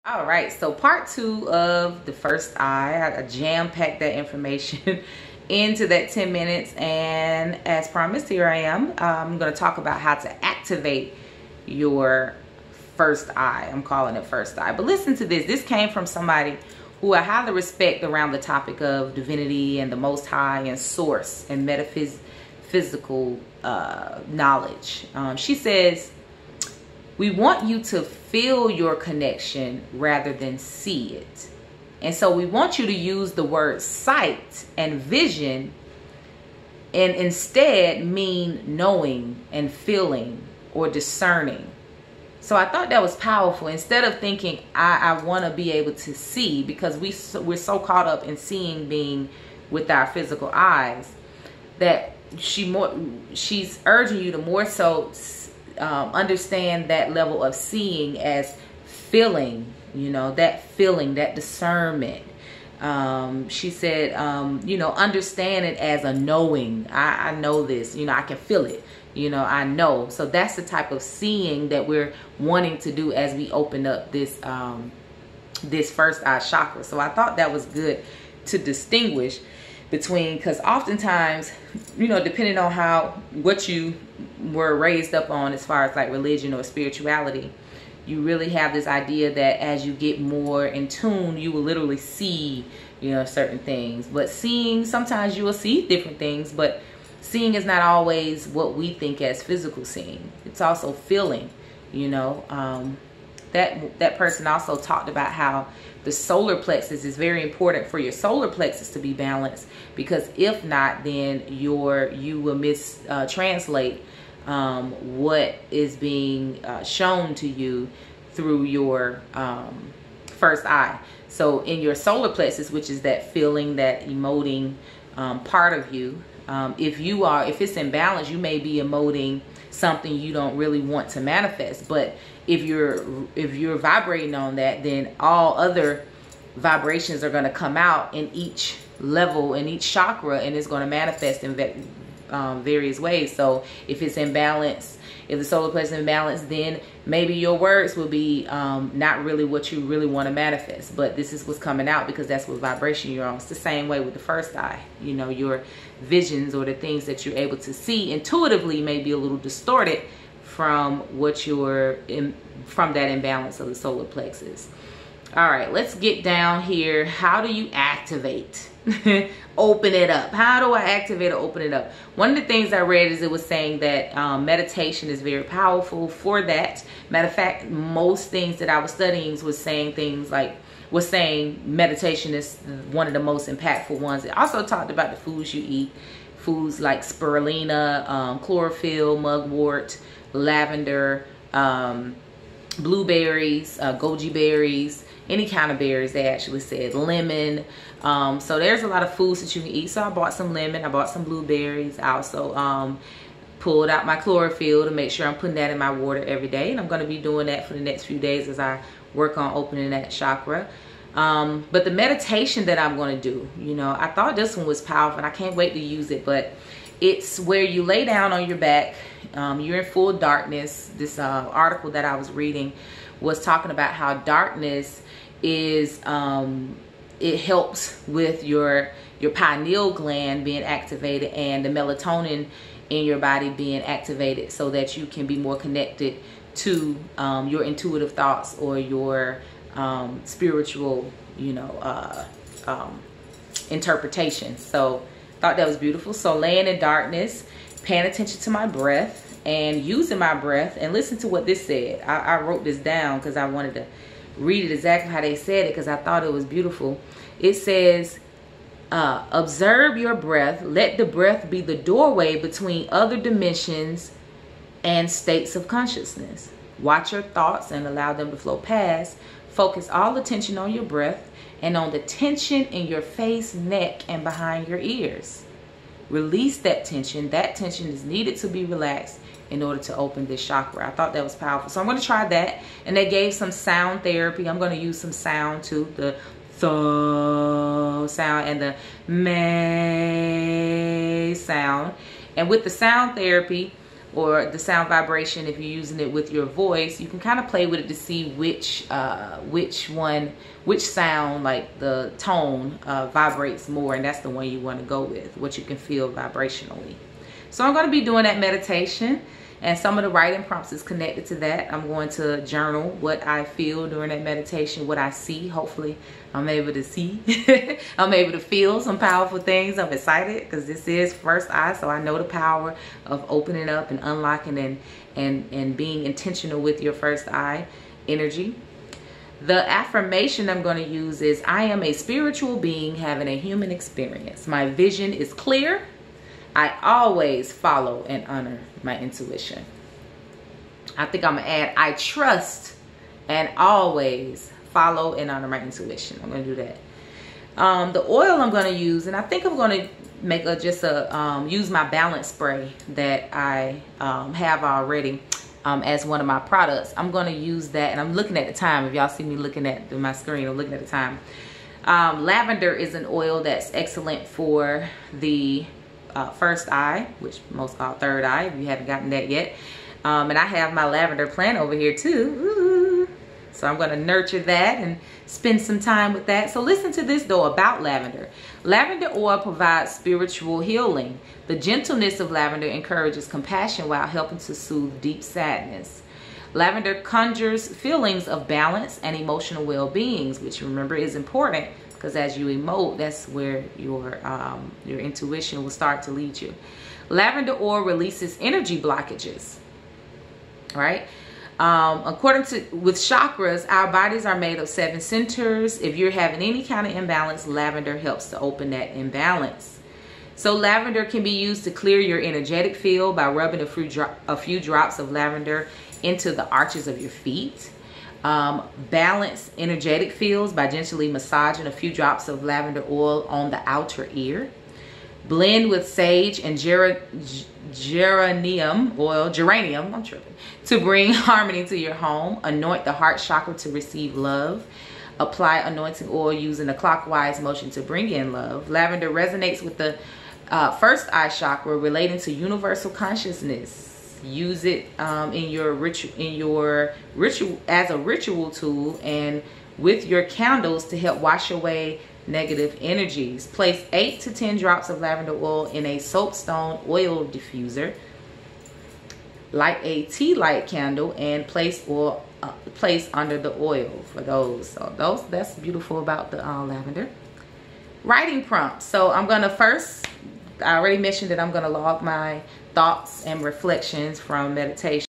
All right, so part 2 of the first eye. I jam-packed that information into that 10 minutes, and as promised, here I am. I'm going to talk about how to activate your first eye. I'm calling it first eye, but listen to this. This came from somebody who I highly respect around the topic of divinity and the Most High and source and metaphysical knowledge. She says, we want you to feel your connection rather than see it. And so we want you to use the word sight and vision and instead mean knowing and feeling or discerning. So I thought that was powerful. Instead of thinking, I want to be able to see, because we're so caught up in seeing being with our physical eyes, that she's urging you to more so understand that level of seeing as feeling, that feeling, that discernment. She said, understand it as a knowing. I know this, I can feel it, I know. So that's the type of seeing that we're wanting to do as we open up this first eye chakra. So I thought that was good to distinguish between, because oftentimes, depending on what you were raised up on as far as like religion or spirituality, you really have this idea that as you get more in tune, you will literally see, certain things. But seeing, sometimes you will see different things, but seeing is not always what we think as physical seeing. It's also feeling, that person also talked about how the solar plexus is very important for your solar plexus to be balanced, because if not, then you will mistranslate what is being shown to you through your first eye. So in your solar plexus, which is that feeling, that emoting part of you, if it's in balance, you may be emoting something you don't really want to manifest. But if you're vibrating on that, then all other vibrations are going to come out in each level, in each chakra, and it's going to manifest in various ways. So if it's in balance, if the solar plexus is in balance, then maybe your words will be not really what you really want to manifest, but this is what's coming out because that's what vibration you're on. It's the same way with the first eye. Your visions or the things that you're able to see intuitively may be a little distorted from what from that imbalance of the solar plexus. All right, let's get down here. How do you activate? Open it up. How do I activate or open it up? One of the things I read is it was saying that meditation is very powerful for that. Matter of fact, most things that I was studying was saying meditation is one of the most impactful ones. It also talked about the foods you eat, foods like spirulina, chlorophyll, mugwort, lavender, blueberries, goji berries, any kind of berries. They actually said lemon. So there's a lot of foods that you can eat. So I bought some lemon, I bought some blueberries. I also pulled out my chlorophyll to make sure I'm putting that in my water every day, and I'm going to be doing that for the next few days as I work on opening that chakra. But the meditation that I'm going to do, I thought this one was powerful and I can't wait to use it. But it's where you lay down on your back. You're in full darkness. This article that I was reading was talking about how darkness is, it helps with your pineal gland being activated and the melatonin in your body being activated, so that you can be more connected to your intuitive thoughts or your spiritual, interpretation. So thought that was beautiful. So laying in darkness, paying attention to my breath and using my breath. And listen to what this said. I wrote this down because I wanted to read it exactly how they said it, because I thought it was beautiful. It says, observe your breath. Let the breath be the doorway between other dimensions and states of consciousness. Watch your thoughts and allow them to flow past. Focus all attention on your breath and on the tension in your face, neck, and behind your ears. Release that tension. That tension is needed to be relaxed in order to open this chakra. I thought that was powerful. So I'm going to try that. And they gave some sound therapy. I'm going to use some sound too. The th sound and the may sound. And with the sound therapy, or the sound vibration. If you're using it with your voice, you can kind of play with it to see which sound, like the tone, vibrates more, and that's the one you want to go with, what you can feel vibrationally. So I'm going to be doing that meditation, and some of the writing prompts is connected to that. I'm going to journal what I feel during that meditation, what I see. Hopefully I'm able to see. I'm able to feel some powerful things. I'm excited because this is first eye, so I know the power of opening up and unlocking and being intentional with your first eye energy. The affirmation I'm going to use is, I am a spiritual being having a human experience. My vision is clear. I always follow and honor my intuition. I think I'm going to add, I trust and always follow and honor my intuition. I'm going to do that. The oil I'm going to use, and I think I'm going to make use my balance spray that I have already as one of my products. I'm going to use that, and I'm looking at the time. If y'all see me looking at my screen, I'm looking at the time. Lavender is an oil that's excellent for the first eye, which most call third eye, if you haven't gotten that yet. And I have my lavender plant over here too. Ooh. So I'm going to nurture that and spend some time with that. So listen to this though about lavender. Lavender oil provides spiritual healing. The gentleness of lavender encourages compassion while helping to soothe deep sadness. Lavender conjures feelings of balance and emotional well-being, which, remember, is important, because as you emote, that's where your intuition will start to lead you. Lavender oil releases energy blockages, right? With chakras, our bodies are made of 7 centers. If you're having any kind of imbalance, lavender helps to open that imbalance. So lavender can be used to clear your energetic field by rubbing a few drops of lavender into the arches of your feet. Balance energetic fields by gently massaging a few drops of lavender oil on the outer ear. Blend with sage and geranium oil, to bring harmony to your home. Anoint the heart chakra to receive love. Apply anointing oil using a clockwise motion to bring in love. Lavender resonates with the first eye chakra, relating to universal consciousness. Use it in your ritual as a ritual tool, and with your candles to help wash away negative energies. Place 8 to 10 drops of lavender oil in a soapstone oil diffuser. Light a tea light candle and place under the oil for those. So that's beautiful about the lavender. Writing prompts. So I'm gonna first, I already mentioned that I'm gonna log my thoughts and reflections from meditation.